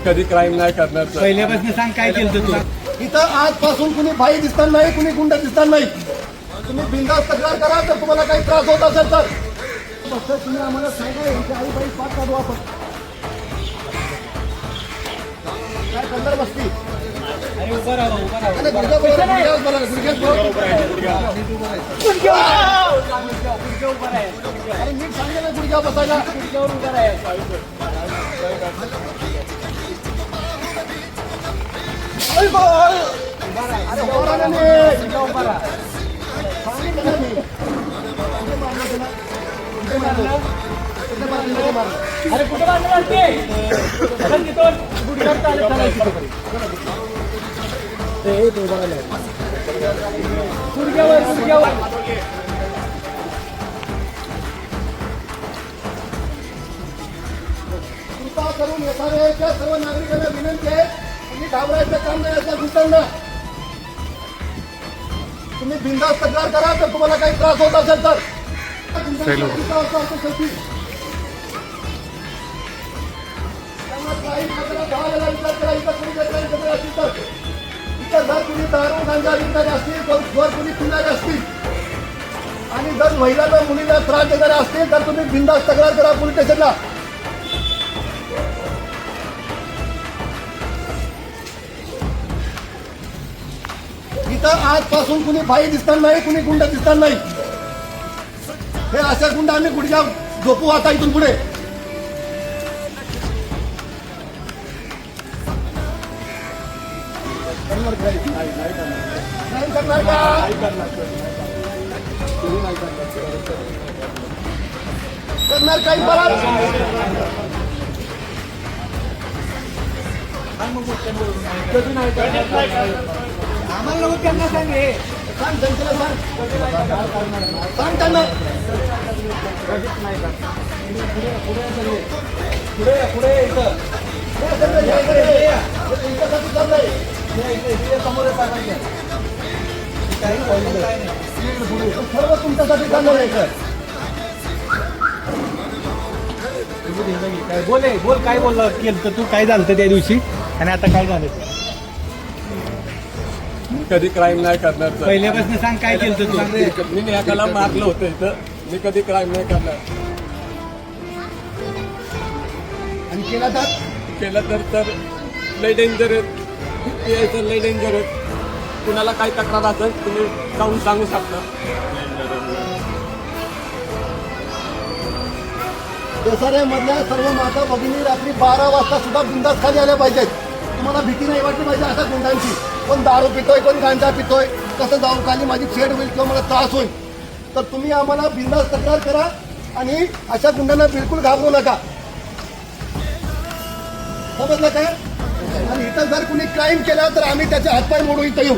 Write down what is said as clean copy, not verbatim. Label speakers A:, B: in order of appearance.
A: कधी क्राईम नाही करणार सर.
B: पहिल्यापासून सांग काय केलं तू.
C: इथं आजपासून कुणी भाई दिसणार नाही, कुणी गुंड दिसणार नाही. तुम्ही बिनधास्त तक्रार करा. तर तुम्हाला काही त्रास होत असेल तर फक्त तुम्ही आम्हाला सांगा. यांची आई बाई पाठ काढू आपण. काय कंदर बसती.
B: अरे उभा राहा उभा राहा.
C: अरे गुडघ्या बोला, गुडघ्यावर बोला, गुडघ्यात बोला. अरे नीट सांगा ना गुडघ्या बसायला. अरे बाय. अरे उभा राहा नीट. सांगितलं ना मी. कुठे मारलं तुला? कुठे मारलं? कुठे मारलं? कुठे मारलं?
B: अरे कुठे बांधलं वाटते तिथून गुडघ्यावर चालत चालायचं. गुडघ्यावर गुडघ्यावर
C: कृपा करून येणाऱ्या सर्व नागरिकांना विनंती आहे. तुम्ही घाबरायचं काम नाही. अशा घुसणं तुम्ही बिनधास्त तक्रार करा. तर तुम्हाला काही त्रास होत असेल तर जर कुणी दारू गांजा विकणारे असतील, जर कुणी पिणारे असतील आणि जर महिलांना मुलीला त्रास देणारे असतील तर तुम्ही बिनधास्त तक्रार करा पोलीस स्टेशनला. इथं आजपासून कुणी भाई दिसणार नाही, कुणी गुंड दिसणार नाही. हे अशा गुंड आम्ही गुडघ्या झोपू आता इथून पुढे. नाही करणार का? करणार काही बघा.
B: आम्हाला नको त्यांना सांगे.
C: सांग जनतेला सांग. सांग त्यांना.
B: पुढे इथं समोर
C: सर्व तुमच्यासाठी चाललं आहे सर.
B: बोल काय बोलला केलं तर तू. काय झालं त्या दिवशी आणि आता काय झालं.
A: कधी क्राईम नाही करणार सर.
B: पहिल्यापासून सांग काय केलं तू.
A: मी एकाला मारलं होतं इथं. मी कधी क्राईम नाही करणार.
C: आणि केला तर
A: तर लय डेंजर आहेत. यायचं लय डेंजर आहेत. कुणाला काही तक्रार असेल तुम्ही जाऊन सांगू शकता.
C: दसऱ्यामधल्या सर्व माता भगिनी रात्री 12 वाजता सुद्धा बिंदास खाली आल्या पाहिजेत. तुम्हाला भीती नाही वाटली पाहिजे अशा गुंडांची. कोण दारू पितोय, कोण गांजा पितोय, कसं जाऊन खाली माझी छेड होईल किंवा मला त्रास होईल. तर तुम्ही आम्हाला बिंदास तक्रार करा आणि अशा गुंडांना बिलकुल घाबरू नका. समजलं काय. आणि इथं जर कुणी क्राईम केला तर आम्ही त्याचे हातपाय मोडू इथं येऊ.